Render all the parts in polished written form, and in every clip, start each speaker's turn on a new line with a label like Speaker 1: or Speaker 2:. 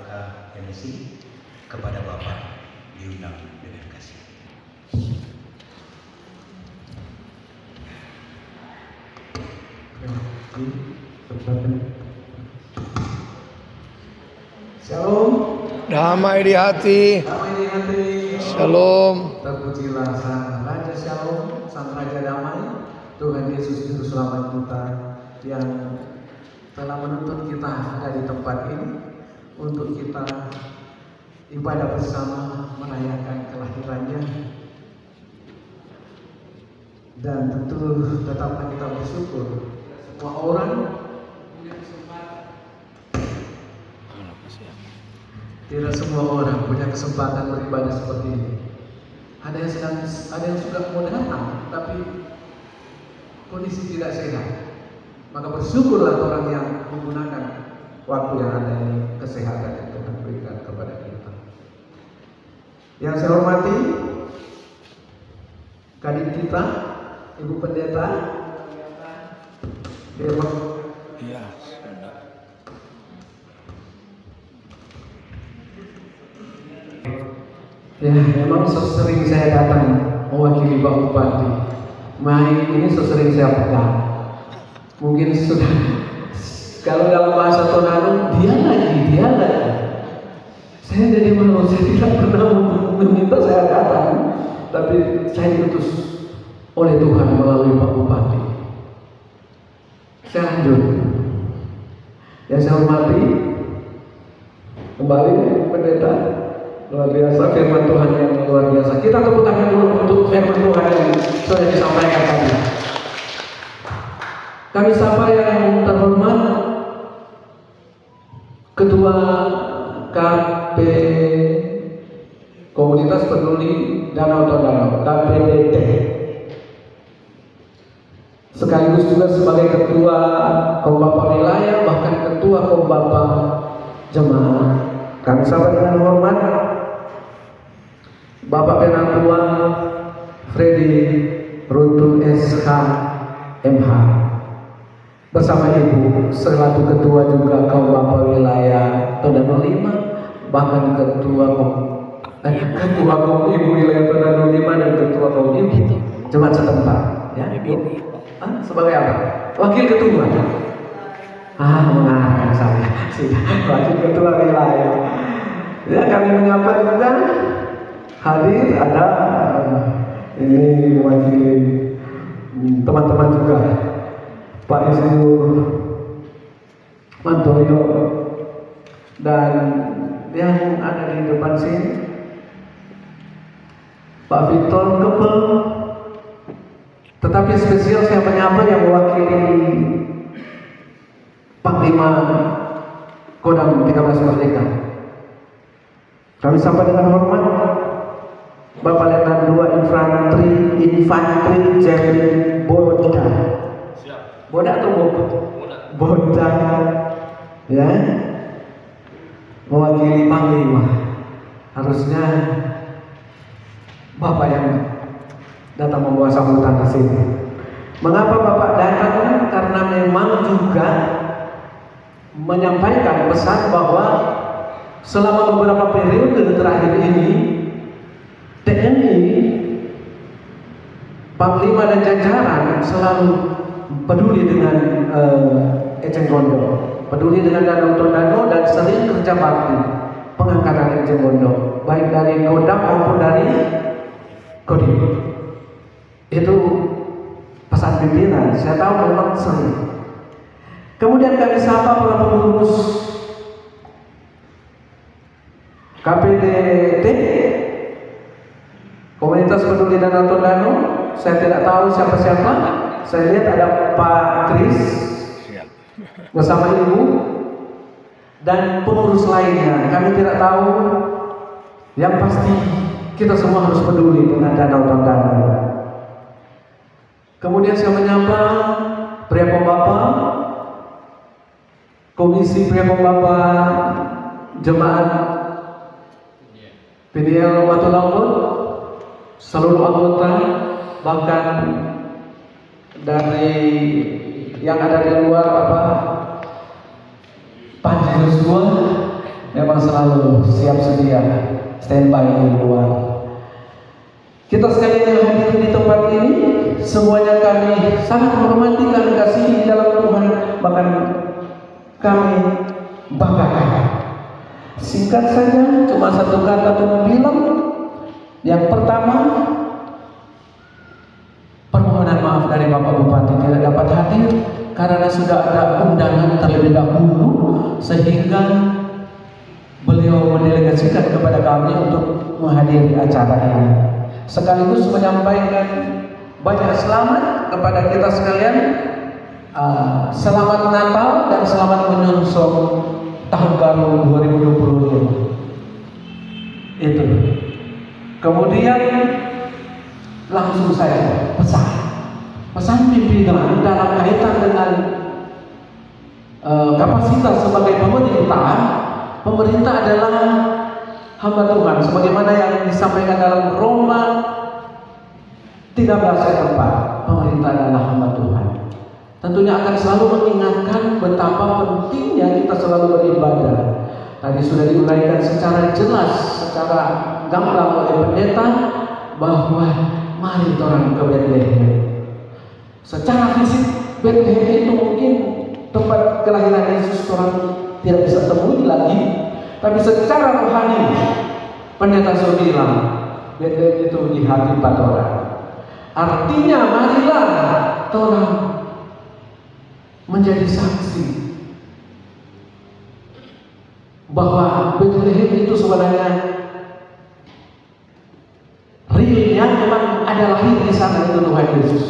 Speaker 1: LKMSI kepada Bapak diundang dengan kasih.
Speaker 2: Shalom.
Speaker 3: Damai di hati.
Speaker 2: Damai di hati.
Speaker 3: Shalom.
Speaker 2: Terpujilah Sang Raja Shalom, Sang Raja Damai, Tuhan Yesus Juru Selamat kita yang telah menuntut kita ada di tempat ini untuk kita ibadah bersama merayakan kelahirannya. Dan tentu tetaplah kita bersyukur semua orang punya kesempatan. Tidak semua orang punya kesempatan beribadah seperti ini. Ada yang suka mau datang, tapi kondisi tidak sehat. Maka bersyukurlah orang yang menggunakan waktu yang ada ini, kesehatan yang Tuhan berikan kepada kita. Yang saya hormati, Kadin kita, Ibu Pendeta, Dewa.
Speaker 3: Iya.
Speaker 2: Ya, memang sesering saya datang mewakili Pak Bupati. Main ini sesering saya pegang. Mungkin sudah, kalau dalam bahasa Tonano, dia lagi. Saya jadi malu, saya tidak pernah meminta saya datang, tapi saya diutus oleh Tuhan melalui Pak Bupati. Saya lanjut. Yang saya hormati, kembali Pendeta. Luar biasa firman Tuhan yang luar biasa. Kita tepuk tangan dulu untuk firman Tuhan yang sudah disampaikan tadi. Kami sapa yang terhormat Ketua KP Komunitas Peduli Danau Tondano, KPDT. Sekaligus juga sebagai Ketua Kombapa Wilayah, bahkan Ketua Kombapa Jemaah. Kami sapa dengan hormat Bapak Penangkuan Freddy Runtu SH MH bersama Ibu selaku Ketua juga kaum Bapak Wilayah Tondano 5, bahkan Ketua kaum Ibu Wilayah Tondano 5 dan Ketua kaum Ibu Jemaat setempat. Ya, sebagai apa? Wakil Ketua. Mengarang saya sudah Wakil Ketua Wilayah. Ya, kami menyapa juga hadir ada ini mewakili teman-teman juga Pak Insinyur Mantoyo dan yang ada di depan sini Pak Victor Kepel. Tetapi spesial saya menyapa yang mewakili Panglima Kodam 13 Merdeka. Kami sapa dengan hormat Bapak Letnan 2 Infantri Jerry Boda. Boda atau Boda. Ya. Mewakili Panglima. Harusnya Bapak yang datang membawa sambutan ke sini. Mengapa Bapak datang? Karena memang juga menyampaikan pesan bahwa selama beberapa periode terakhir ini TNI, Panglima dan jajaran selalu peduli dengan Eceng Gondok, peduli dengan Danau Tondano dan sering kerja bakti pengangkatan Eceng Gondok, baik dari Kodam maupun dari Kodim. Itu pesan pimpinan. Saya tahu memang sering. Kemudian kami sapa para pengurus KPDT Komunitas Peduli Danau Tondano. Saya tidak tahu siapa-siapa. Saya lihat ada Pak Kris bersama Ibu dan pengurus lainnya. Kami tidak tahu. Yang pasti kita semua harus peduli dengan Danau Tondano. Kemudian saya menyapa pria pembapa Komisi Pria Pembapa Jemaat PDL Watulampun, seluruh anggota, bahkan dari yang ada di luar Panji Joshua, memang selalu siap sedia standby di luar. Kita sekalian yang hadir di tempat ini, semuanya kami sangat menghormati, kami kasihi di dalam Tuhan, bahkan kami banggakan. Singkat saja, cuma satu kata untuk bilang. Yang pertama, permohonan maaf dari Bapak Bupati tidak dapat hadir karena sudah ada undangan terlebih dahulu, sehingga beliau mendelegasikan kepada kami untuk menghadiri acara ini. Sekaligus menyampaikan banyak selamat kepada kita sekalian. Selamat Natal dan selamat menyongsong tahun baru 2025. Itu. Kemudian langsung saya pesan pimpinan dalam kaitan dengan kapasitas sebagai pemerintah adalah hamba Tuhan, sebagaimana yang disampaikan dalam Roma 13 ayat 4. Pemerintah adalah hamba Tuhan. Tentunya akan selalu mengingatkan betapa pentingnya kita selalu beribadah. Tadi sudah diuraikan secara jelas, secara gamblang oleh pendeta, bahwa mari orang ke Bethlehem. Secara fisik Bethlehem itu mungkin tempat kelahiran Yesus orang tidak bisa temui lagi, tapi secara rohani pendeta sudah bilang Bethlehem itu di hati orang. Artinya marilah orang menjadi saksi bahwa Bethlehem itu sebenarnya realnya memang ada lahir di sana itu Tuhan Yesus.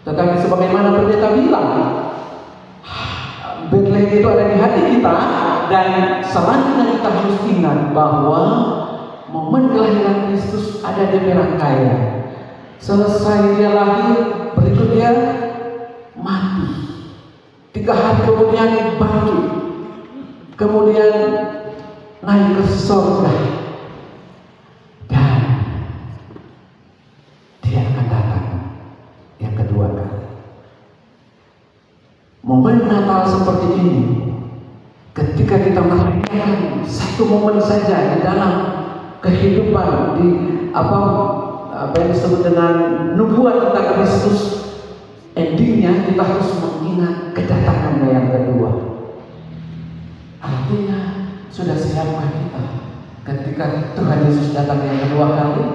Speaker 2: Tetapi sebagaimana pendeta bilang, Bethlehem itu ada di hati kita, dan selanjutnya kita harus ingat bahwa momen kelahiran Kristus ada di rangkaian. Selesai dia lahir, berikut dia mati. 3 hari kemudian bangkit, kemudian naik ke surga, dan dia akan datang yang kedua kali. Momen Natal seperti ini, ketika kita merayakan satu momen saja di dalam kehidupan, di apa yang disebut dengan nubuat tentang Kristus, endingnya kita harus mengingat kedatangannya yang kedua. Artinya sudah siapkah kita ketika Tuhan Yesus datang yang kedua kali?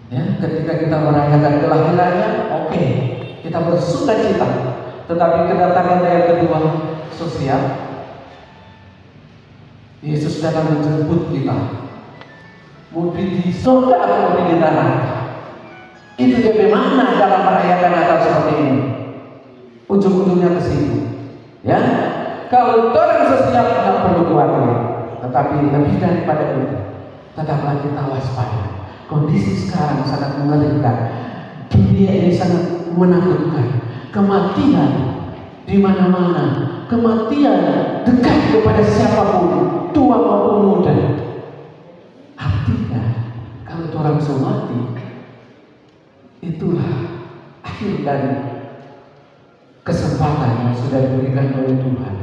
Speaker 2: Ya, ketika kita merayakan kelahirannya, oke, kita bersuka cita. Tetapi kedatangannya yang kedua, siap. Yesus datang menjemput kita. Mau di surga atau mau di neraka? Itu dia bagaimana dalam merayakan Natal seperti ini. Ujung-ujungnya ke situ. Ya, kalau orang sesiap tidak perlu khawatir, tetapi lebih daripada itu, tetaplah kita waspada. Kondisi sekarang sangat mengerikan. Dunia ini sangat menakutkan. Kematian di mana-mana. Kematian dekat kepada siapapun, tua maupun muda. Artinya, kalau orang sudah mati, itulah akhir dari kesempatan yang sudah diberikan oleh Tuhan.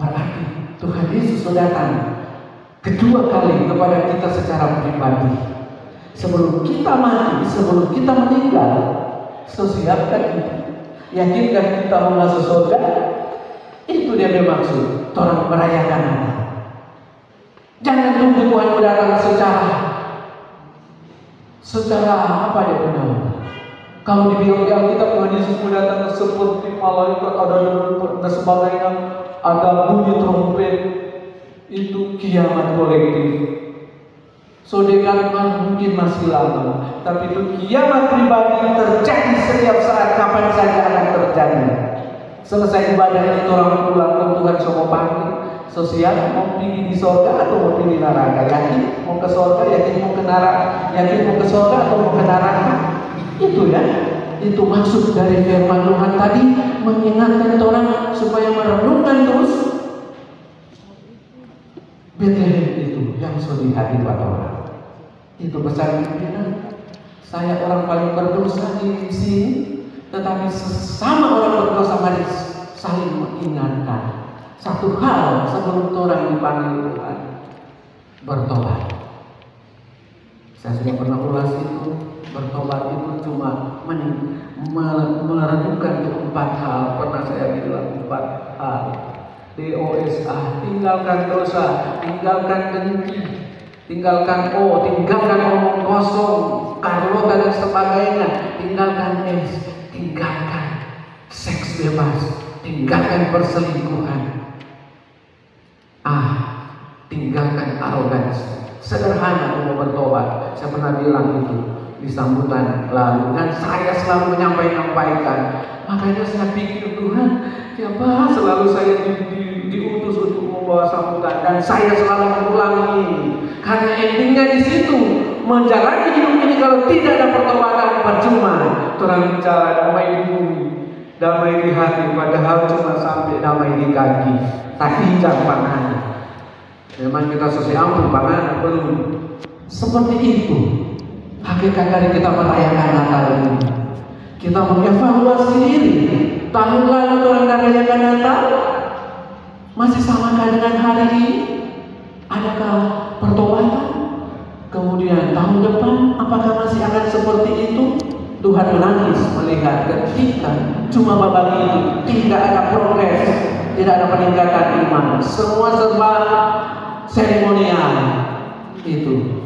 Speaker 2: Berarti Tuhan Yesus sudah datang kedua kali kepada kita secara pribadi. Sebelum kita mati, sebelum kita meninggal, siapkan kita. Yakinkan kita mau masuk surga? Itu dia bermaksud orang merayakan Natal. Jangan tunggu Tuhan datang secara apa dia benar. Kalau dibilang di Alkitab Tuhan Yesus datang seperti malaikat, ada dan sebagainya, ada bunyi trompet, itu kiamat kolektif. Saudara mungkin masih lama, tapi itu kiamat pribadi terjadi setiap saat, kapan saja akan terjadi. Selesai ibadah ini orang pulang ke Tuhan semua panggil. Sosial mau pergi di surga atau mau pergi di neraka? Yakin mau ke surga, yakin mau ke neraka, yakin mau ke surga atau mau ke neraka? Itu ya, itu maksud dari firman Tuhan tadi, mengingatkan orang supaya merenungkan terus Bethlehem itu yang sudah di hati orang. Itu pesan pimpinan. Saya orang paling berdosa di sini, tetapi sesama orang berdosa mari saling mengingatkan. satu hal sebelum orang dipanggil Tuhan, bertobat. Saya sudah pernah ulas itu. Bertobat itu cuma merenungkan itu 4 hal. Pernah saya bilang 4 hal. DOSA, tinggalkan dosa, tinggalkan dengki, tinggalkan tinggalkan omong kosong, karlo dan sebagainya, tinggalkan tinggalkan seks bebas, tinggalkan perselingkuhan, tinggalkan arogansi. Sederhana untuk bertobat. Saya pernah bilang itu di sambutan lalu, dan saya selalu menyampaikan. Makanya saya pikir, Tuhan, siapa selalu saya diutus untuk membawa sambutan, dan saya selalu mengulangi karena endingnya di situ. Menjalani hidup ini kalau tidak ada pertobatan percuma. Orang bicara damai di bumi, damai di hati, padahal cuma sampai damai di kaki, tak injak pangan. Memang kita sesuai ampun pangan belum. Seperti itu hakikat dari kita merayakan Natal ini. Kita mengevaluasi diri. Tahun lalu orang merayakan Natal masih samakah dengan hari ini? Adakah pertobatan? Kemudian tahun depan apakah masih akan seperti itu? Tuhan menangis melihat ketika cuma babak itu tidak ada progres, tidak ada peningkatan iman, semua serba seremonial. Itu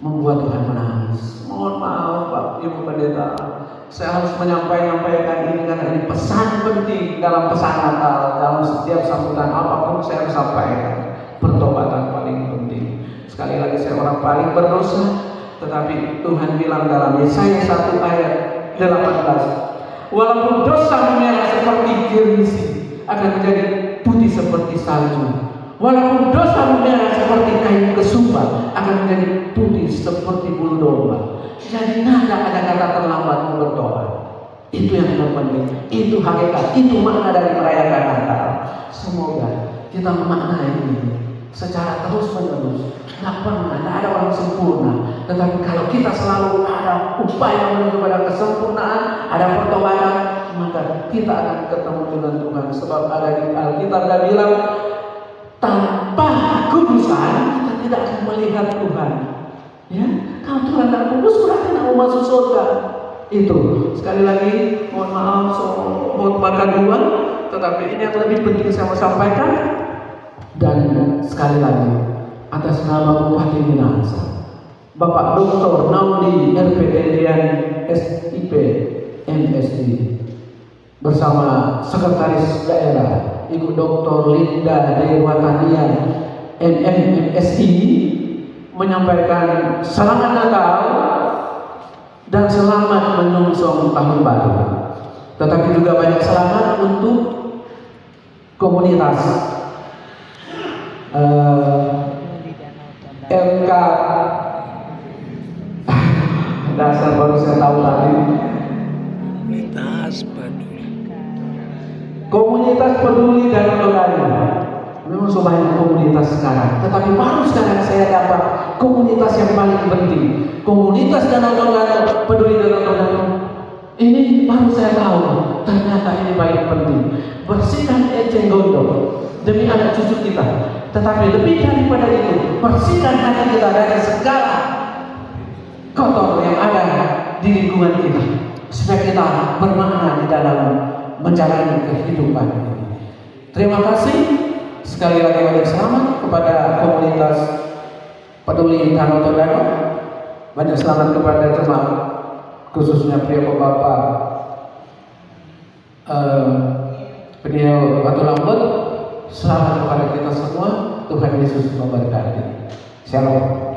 Speaker 2: membuat Tuhan menangis. Mohon maaf Pak Ibu Pendeta, saya harus menyampaikan ini karena ini pesan penting dalam pesan Natal. Dalam setiap sambutan apapun saya harus sampaikan, pertobatan paling penting. Sekali lagi, saya orang paling berdosa, tetapi Tuhan bilang dalam Yesaya 1 ayat 18, walaupun dosa merah seperti gerimis akan menjadi putih seperti salju. Walaupun dosa merah seperti kain kesumba akan menjadi putih seperti bulu domba. Jadi tidak ada kata terlambat bertobat. Itu yang terpenting. Itu hakikat. Itu makna dari merayakan Natal. Semoga kita memaknai ini secara terus menerus. Tidak pernah, tidak ada orang sempurna. Tetapi kalau kita selalu ada upaya menuju pada kesempurnaan, ada pertobatan, maka kita akan ketemu dengan Tuhan. Sebab ada di Alkitab dia bilang, tanpa kudusan kita tidak akan melihat Tuhan. Ya, kalau Tuhan tidak kudus berarti tidak mau masuk surga. Itu sekali lagi, mohon maaf mohon makan uang, tetapi ini yang lebih penting saya mau sampaikan. Dan sekali lagi, atas nama Bupati Minahasa, Bapak Dr. Naudi RPDN SIP MSD, bersama Sekretaris Daerah Ibu Dr. Linda Dewatanian MMSI, menyampaikan selamat Natal dan selamat menyongsong tahun baru. Tetapi juga banyak selamat untuk komunitas LK dasar baru saya tahu tadi. Komunitas peduli dan Tondano. Memang so banyak komunitas sekarang, tetapi baru sekarang saya dapat komunitas yang paling penting. Komunitas Danau Tondano, peduli Danau Tondano. Ini baru saya tahu, ternyata ini paling penting. Bersihkan eceng gondok demi anak cucu kita. Tetapi lebih daripada itu, bersihkan hati kita dari segala kotor yang ada di lingkungan kita, supaya kita bermakna di dalam menjalani kehidupan ini. Terima kasih sekali lagi, banyak selamat kepada komunitas peduli Danau Tondano. Banyak selamat kepada jemaat, khususnya pria Bapak Penil Batu Lambut. Selamat kepada kita semua. Tuhan Yesus memberkati. Shalom.